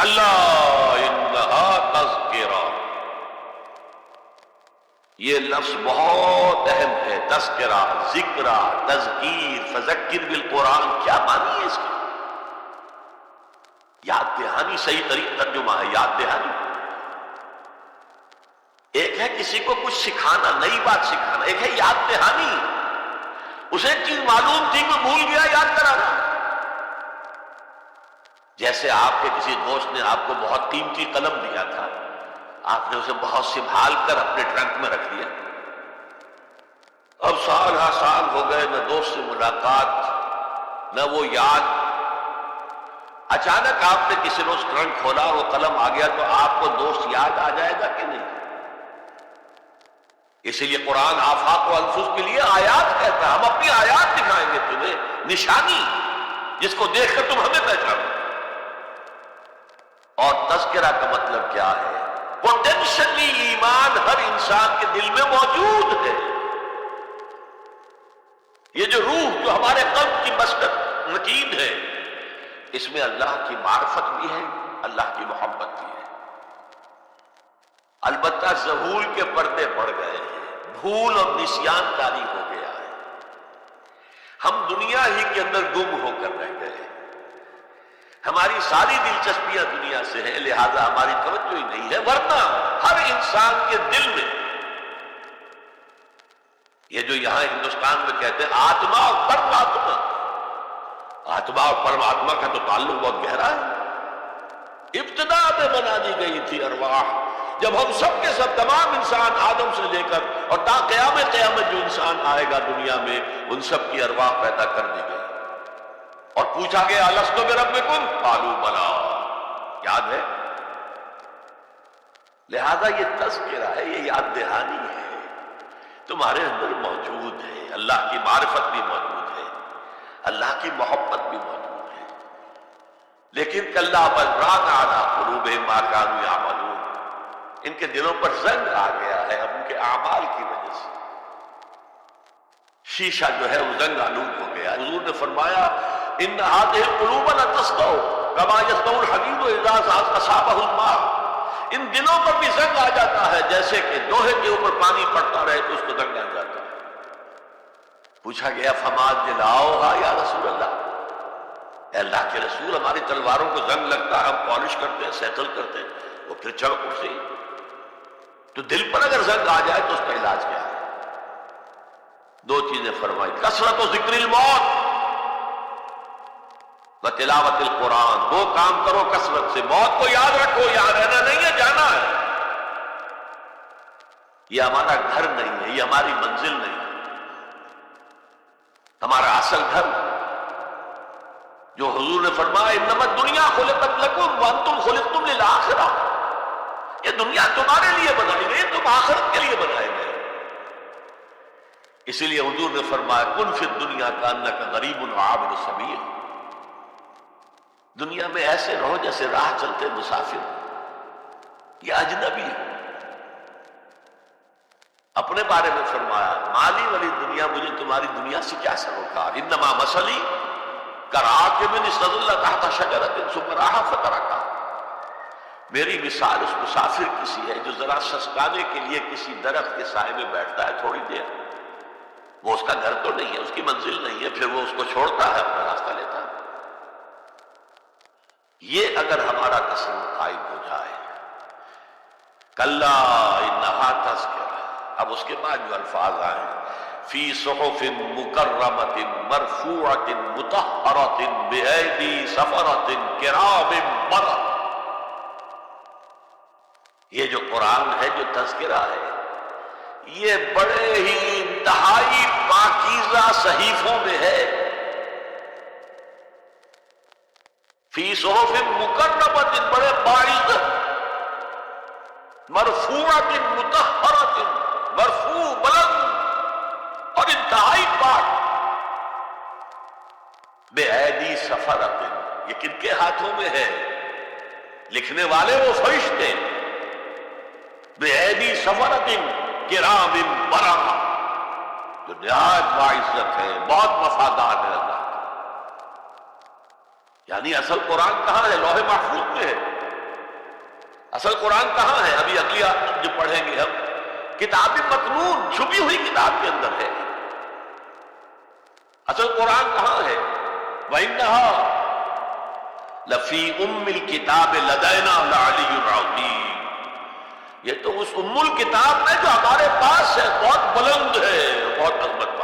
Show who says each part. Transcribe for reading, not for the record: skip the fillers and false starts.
Speaker 1: کلا انہا تذکرہ، یہ لفظ بہت اہم ہے، تذکرہ، ذکرہ، تذکیر، فذکر بالقرآن، کیا معنی ہے اس کی؟ یاد دہانی صحیح طریقہ ترجمہ ہے، یاد دہانی۔ ایک ہے کسی کو کچھ سکھانا، نئی بات سکھانا، ایک ہے یاد دہانی، اسے ایک چیز معلوم تھی وہ بھول گیا، یاد کرانا۔ جیسے آپ کے کسی دوست نے آپ کو بہت قیمتی قلم دیا تھا، آپ نے اسے بہت سنبھال کر اپنے ٹرنک میں رکھ دیا، اب سال ہا سال ہو گئے، نہ دوست سے ملاقات نہ وہ یاد، اچانک آپ نے کسی روز ٹرنک کھولا اور وہ قلم آ گیا، تو آپ کو دوست یاد آ جائے گا کہ نہیں؟ اسی لیے قرآن آفاق و انفس کے لیے آیات کہتا ہے، ہم اپنی آیات دکھائیں گے تمہیں، نشانی جس کو دیکھ کر تم ہمیں پہچانو۔ اور تذکرہ کا مطلب کیا ہے؟ پوٹینشلی ایمان ہر انسان کے دل میں موجود ہے، یہ جو روح جو ہمارے قلب کی مسکن مکین ہے، اس میں اللہ کی معرفت بھی ہے، اللہ کی محبت بھی ہے۔ البتہ ذہول کے پردے پڑ گئے ہیں، بھول اور نسیان کاری ہو گیا ہے، ہم دنیا ہی کے اندر گم ہو کر رہ گئے، ہماری ساری دلچسپیاں دنیا سے ہیں، لہذا ہماری توجہ ہی نہیں ہے، ورنہ ہر انسان کے دل میں یہ جو یہاں ہندوستان میں کہتے ہیں آتما اور پرماتما، آتما اور پرماتما کا تو تعلق بہت گہرا ہے۔ ابتدا میں بنا دی گئی تھی ارواح، جب ہم سب کے سب تمام انسان آدم سے لے کر اور تا قیامت جو انسان آئے گا دنیا میں، ان سب کی ارواح پیدا کر دی گئی، اور پوچھا گیا الست بربکم قالوا بلی، یاد ہے؟ لہذا یہ تذکرہ ہے، یہ یاد دہانی ہے، تمہارے اندر موجود ہے، اللہ کی معرفت بھی موجود ہے، اللہ کی محبت بھی موجود ہے، لیکن کلا بل ران علی قلوبہم ما کانوا یعملون، ان کے دلوں پر زنگ آ گیا ہے اب ان کے اعمال کی وجہ سے، شیشہ جو ہے وہ زنگ آلود ہو گیا۔ حضور نے فرمایا ان هذه القلوب لتسطع كما يسطع الحديد اذا اصابه الماء، ان دلوں پر بھی زنگ آ جاتا ہے جیسے کہ لوہے کے اوپر پانی پڑتا رہے تو اس کو زنگ آ جاتا ہے۔ پوچھا گیا فما جلاؤها یا رسول اللہ، اے اللہ کے رسول ہماری تلواروں کو زنگ لگتا ہے، ہم پالش کرتے ہیں، سیٹل کرتے ہیں، وہ پھر چڑھ اٹھتے ہیں، تو دل پر اگر زنگ آ جائے تو اس کا علاج کیا ہے؟ دو چیزیں فرمائی، کثرت و ذکر الموت و تلاوت القرآن، دو کام کرو کثرت سے، موت کو یاد رکھو، یہاں رہنا نہیں ہے، جانا ہے، یہ ہمارا گھر نہیں ہے، یہ ہماری منزل نہیں ہے، ہمارا اصل گھر جو حضور نے فرمایا انما الدنیا خلقت لکم وانتم خلقتم للآخرہ، یہ دنیا تمہارے لیے بنائی گئی، تم آخرت کے لیے بنائے گئے، اسی لیے حضور نے فرمایا کن فی الدنیا کانک غریب عابر السبیل، دنیا میں ایسے رہو جیسے راہ چلتے مسافر یا اجنبی ہو۔ اپنے بارے میں فرمایا مالی والی دنیا، مجھے تمہاری دنیا سے کیا سروکار، انما مثلی کراکب استظل تحت شجرۃ ثم راح فترکھا، میری مثال اس مسافر کسی ہے جو ذرا سسکانے کے لیے کسی درخت کے سائے میں بیٹھتا ہے تھوڑی دیر، وہ اس کا گھر تو نہیں ہے، اس کی منزل نہیں ہے، پھر وہ اس کو چھوڑتا ہے، اپنا راستہ لیتا ہے۔ یہ اگر ہمارا تصور قائم ہو جائے، کلا انہا تذکرہ، اب اس کے بعد جو الفاظ آئے فی صحف مکرمۃ مرفوعۃ مطہرۃ بأیدی سفرۃ کرام بررہ، یہ جو قرآن ہے، جو تذکرہ ہے، یہ بڑے ہی انتہائی پاکیزہ صحیفوں میں ہے، فی صحف مکرمۃ، بڑے باعث، مرفوعۃ مطہرۃ، مرفوع بلند اور انتہائی پاک، بأیدی سفرۃ، یہ کن کے ہاتھوں میں ہے؟ لکھنے والے وہ فرشتے، بأیدی سفرۃ کرام بررہ، جو نہایت باعزت ہے، بہت وفادار ہے اللہ کا۔ یعنی اصل قرآن کہاں ہے؟ لوح محفوظ میں ہے، اصل قرآن کہاں ہے؟ ابھی اگلی جو پڑھیں گے ہم، کتاب مکنون، چھپی ہوئی کتاب کے اندر ہے۔ اصل قرآن کہاں ہے؟ وَإِنَّهَا لَفِي أُمِّ الْكِتَابِ لَدَيْنَا لَعَلِيٌّ عَظِيمٌ، یہ تو اس ام الکتاب میں جو ہمارے پاس ہے، بہت بلند ہے، بہت عظمت